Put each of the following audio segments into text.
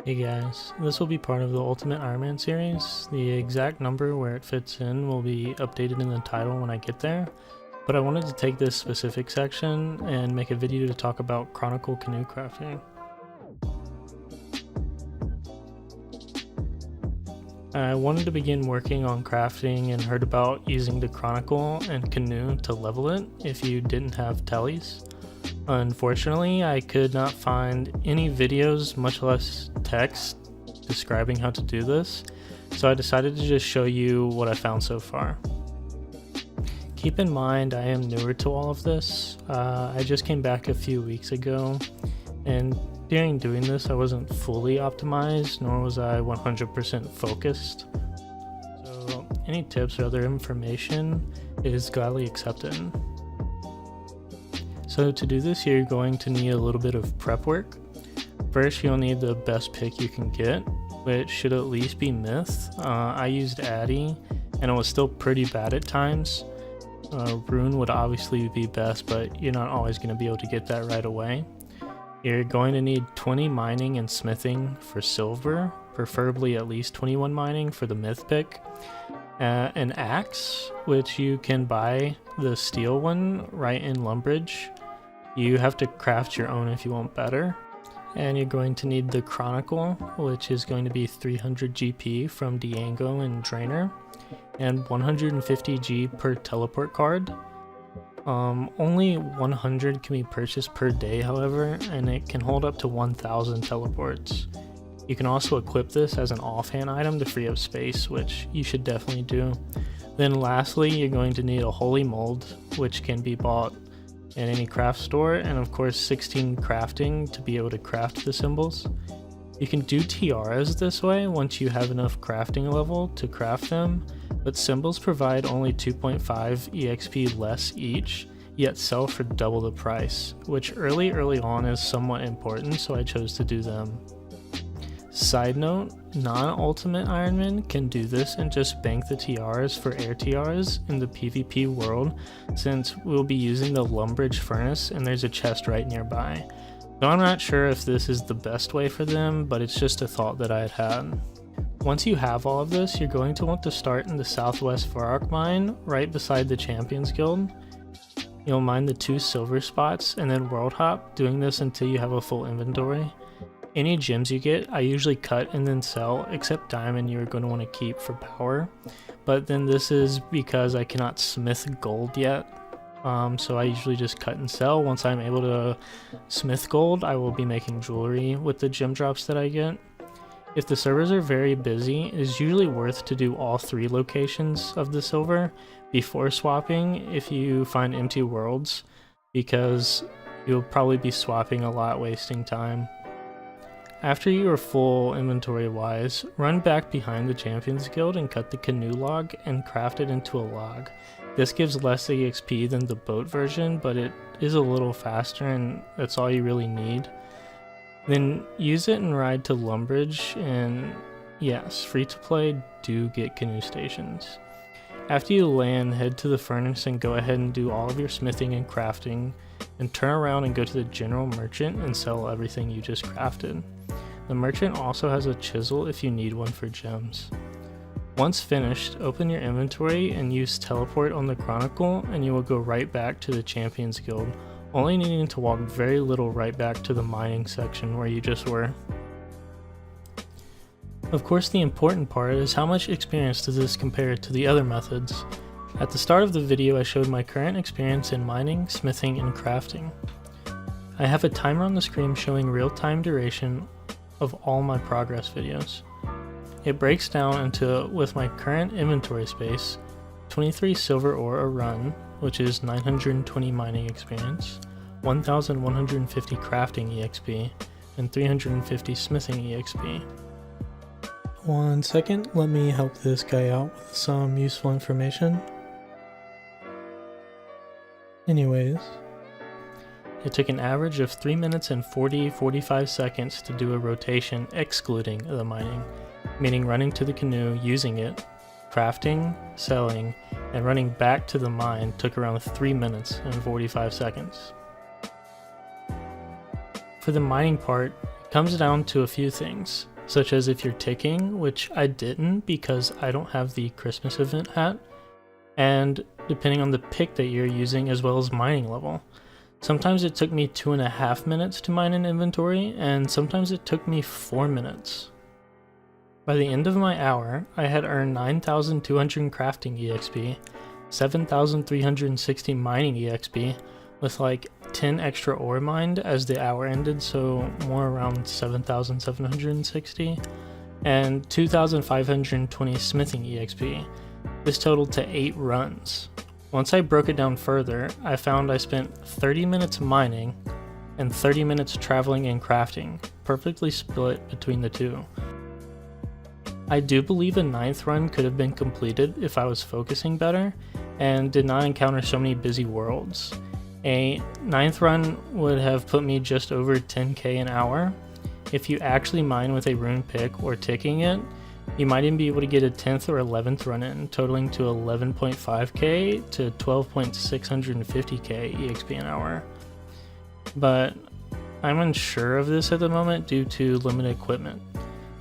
Hey guys, this will be part of the Ultimate Ironman series. The exact number where it fits in will be updated in the title when I get there, but I wanted to take this specific section and make a video to talk about Chronicle Canoe crafting. I wanted to begin working on crafting and heard about using the Chronicle and Canoe to level it if you didn't have tellies. Unfortunately, I could not find any videos, much less text, describing how to do this, so I decided to just show you what I found so far. Keep in mind, I am newer to all of this. I just came back a few weeks ago, and during doing this, I wasn't fully optimized, nor was I 100% focused. So any tips or other information is gladly accepted. So to do this, you're going to need a little bit of prep work. First, you'll need the best pick you can get, which should at least be Myth. I used Addy, and it was still pretty bad at times. Rune would obviously be best, but you're not always going to be able to get that right away. You're going to need 20 mining and smithing for silver, preferably at least 21 mining for the Myth pick. An axe, which you can buy the steel one right in Lumbridge. You have to craft your own if you want better. And you're going to need the Chronicle, which is going to be 300 GP from Diango and Drainer, and 150 G per teleport card. Only 100 can be purchased per day, however, and it can hold up to 1,000 teleports. You can also equip this as an offhand item to free up space, which you should definitely do. Then lastly, you're going to need a holy mold, which can be bought in any craft store, and of course 16 crafting to be able to craft the symbols. You can do tiaras this way once you have enough crafting level to craft them, but symbols provide only 2.5 EXP less each, yet sell for double the price, which early on is somewhat important, so I chose to do them. Side note, non-ultimate Ironman can do this and just bank the tiaras for air tiaras in the PvP world, since we'll be using the Lumbridge furnace and there's a chest right nearby. So I'm not sure if this is the best way for them, but it's just a thought that I had. Once you have all of this, you're going to want to start in the southwest Varrock mine, right beside the Champions Guild. You'll mine the 2 silver spots and then world hop, doing this until you have a full inventory. Any gems you get, I usually cut and then sell, except diamond you're going to want to keep for power. But then this is because I cannot smith gold yet, so I usually just cut and sell. Once I'm able to smith gold, I will be making jewelry with the gem drops that I get. If the servers are very busy, it is usually worth to do all 3 locations of the silver before swapping if you find empty worlds, because you'll probably be swapping a lot, wasting time. After you are full inventory wise, run back behind the Champions Guild and cut the canoe log and craft it into a log. This gives less EXP than the boat version, but it is a little faster and that's all you really need. Then use it and ride to Lumbridge, and yes, free to play do get canoe stations. After you land, head to the furnace and go ahead and do all of your smithing and crafting, and turn around and go to the general merchant and sell everything you just crafted. The merchant also has a chisel if you need one for gems. Once finished, open your inventory and use teleport on the Chronicle, and you will go right back to the Champions Guild, only needing to walk very little right back to the mining section where you just were. Of course, the important part is how much experience does this compare to the other methods. At the start of the video, I showed my current experience in mining, smithing, and crafting. I have a timer on the screen showing real-time duration of all my progress videos. It breaks down into, with my current inventory space, 23 silver ore a run, which is 920 mining experience, 1150 crafting EXP, and 350 smithing EXP. One second, let me help this guy out with some useful information. Anyways, it took an average of 3 minutes and 45 seconds to do a rotation excluding the mining, meaning running to the canoe, using it, crafting, selling, and running back to the mine took around 3 minutes and 45 seconds. For the mining part, Comes down to a few things, such as if you're ticking, which I didn't because I don't have the Christmas event hat, and depending on the pick that you're using as well as mining level. Sometimes it took me 2.5 minutes to mine an inventory, and sometimes it took me 4 minutes. By the end of my hour, I had earned 9,200 crafting EXP, 7,360 mining EXP, with like 10 extra ore mined as the hour ended, so more around 7,760, and 2,520 smithing EXP. This totaled to 8 runs. Once I broke it down further, I found I spent 30 minutes mining and 30 minutes traveling and crafting, perfectly split between the two. I do believe a 9th run could have been completed if I was focusing better and did not encounter so many busy worlds. A 9th run would have put me just over 10k an hour. If you actually mine with a rune pick or ticking it, you might even be able to get a 10th or 11th run in, totaling to 11.5k to 12.650k EXP an hour. But I'm unsure of this at the moment due to limited equipment.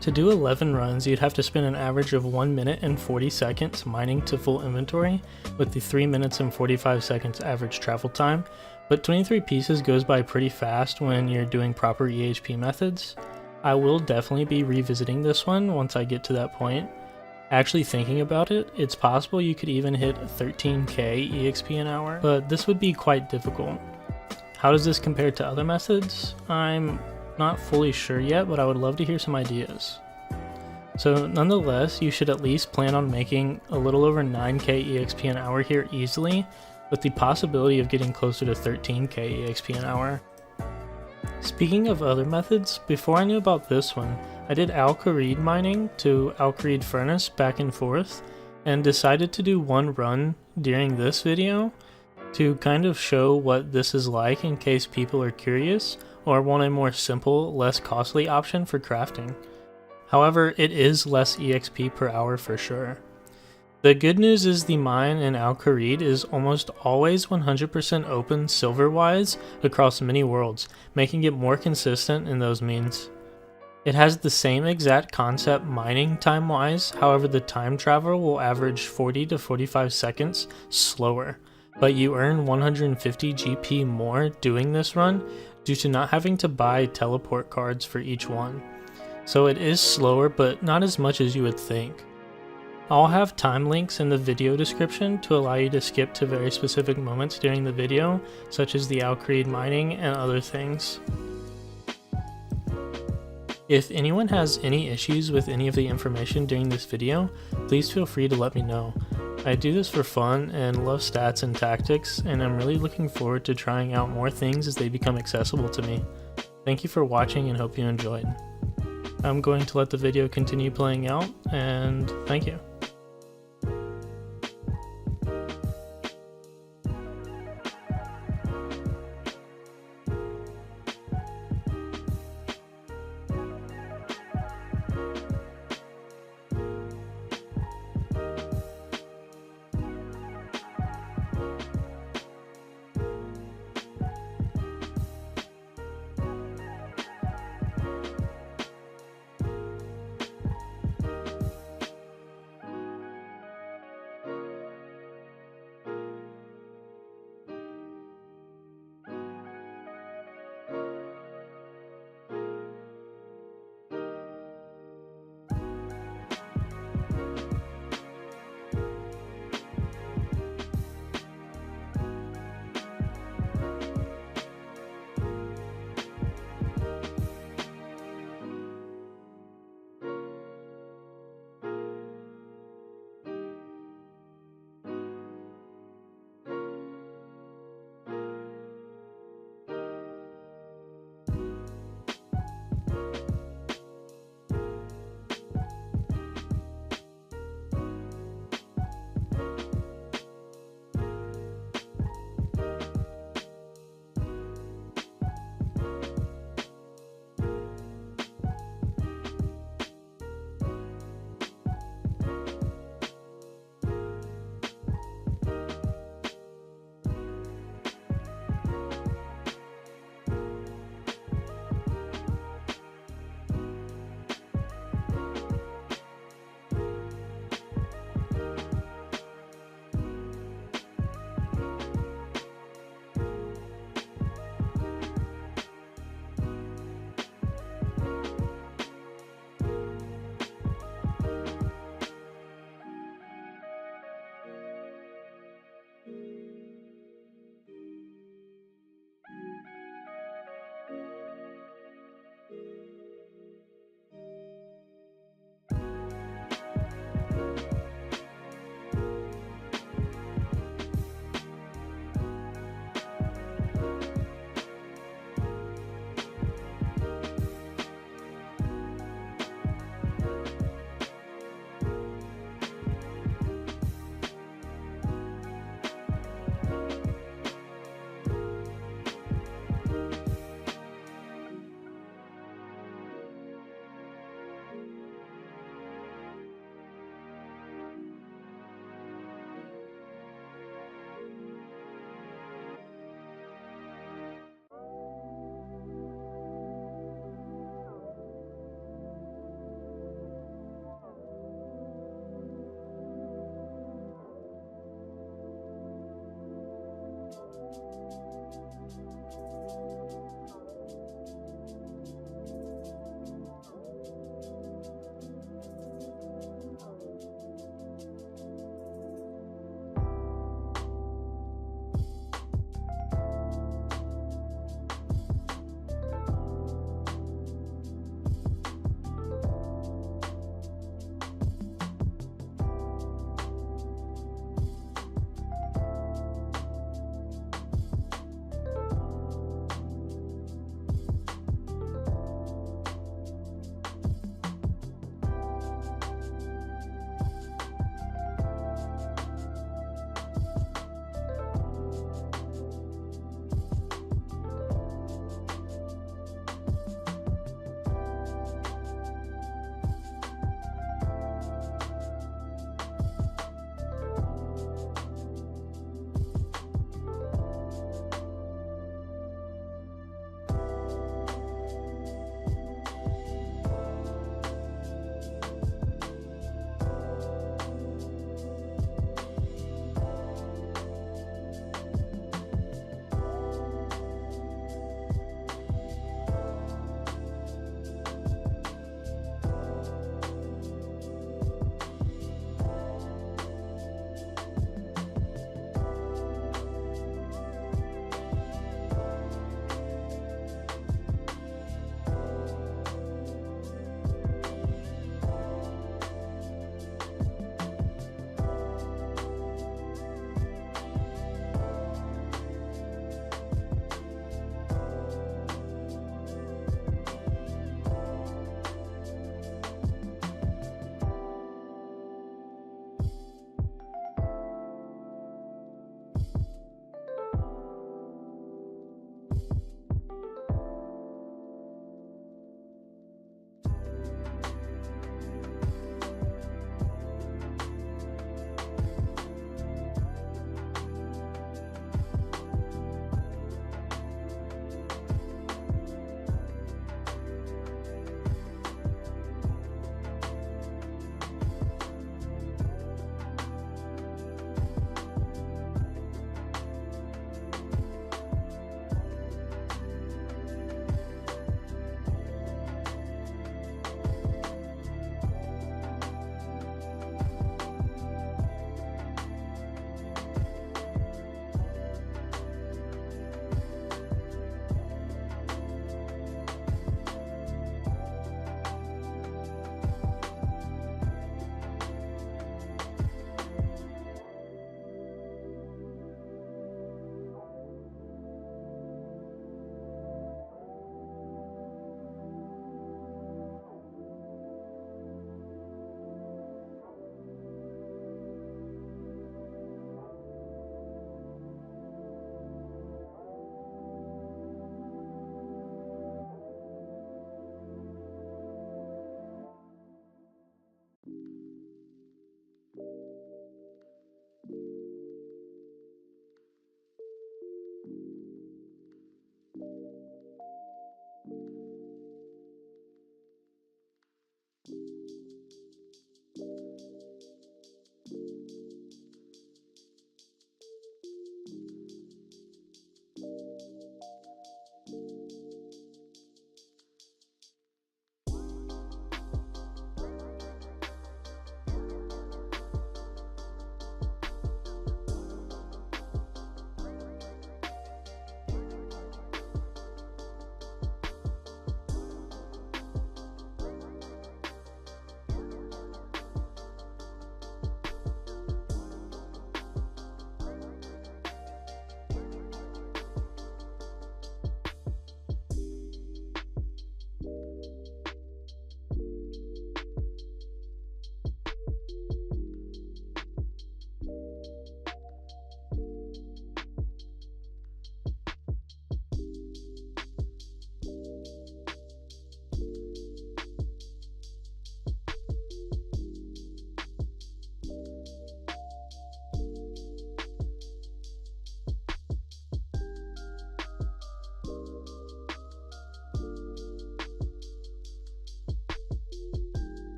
To do 11 runs, you'd have to spend an average of 1 minute and 40 seconds mining to full inventory, with the 3 minutes and 45 seconds average travel time, but 23 pieces goes by pretty fast when you're doing proper EHP methods. I will definitely be revisiting this one once I get to that point. Actually thinking about it, it's possible you could even hit 13k EXP an hour, but this would be quite difficult. How does this compare to other methods? I'm not fully sure yet, but I would love to hear some ideas. So nonetheless, you should at least plan on making a little over 9k EXP an hour here easily, with the possibility of getting closer to 13k EXP an hour. Speaking of other methods, before I knew about this one, I did Kharid mining to Kharid furnace back and forth, and decided to do one run during this video to kind of show what this is like in case people are curious or want a more simple, less costly option for crafting. However, it is less EXP per hour for sure. The good news is the mine in Kharid is almost always 100% open silver-wise across many worlds, making it more consistent in those means. It has the same exact concept mining time-wise, however the time travel will average 40 to 45 seconds slower, but you earn 150 GP more doing this run due to not having to buy teleport cards for each one. So it is slower, but not as much as you would think. I'll have time links in the video description to allow you to skip to very specific moments during the video, such as the Kharid mining and other things. If anyone has any issues with any of the information during this video, please feel free to let me know. I do this for fun and love stats and tactics, and I'm really looking forward to trying out more things as they become accessible to me. Thank you for watching and hope you enjoyed. I'm going to let the video continue playing out, and thank you.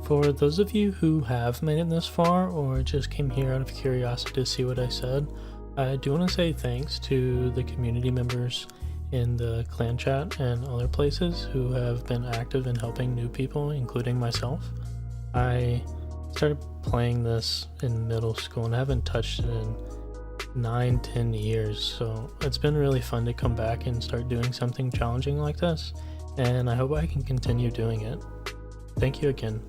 For those of you who have made it this far or just came here out of curiosity to see what I said, I do want to say thanks to the community members in the clan chat and other places who have been active in helping new people, including myself. I started playing this in middle school and I haven't touched it in 9-10 years, so it's been really fun to come back and start doing something challenging like this, and I hope I can continue doing it. Thank you again.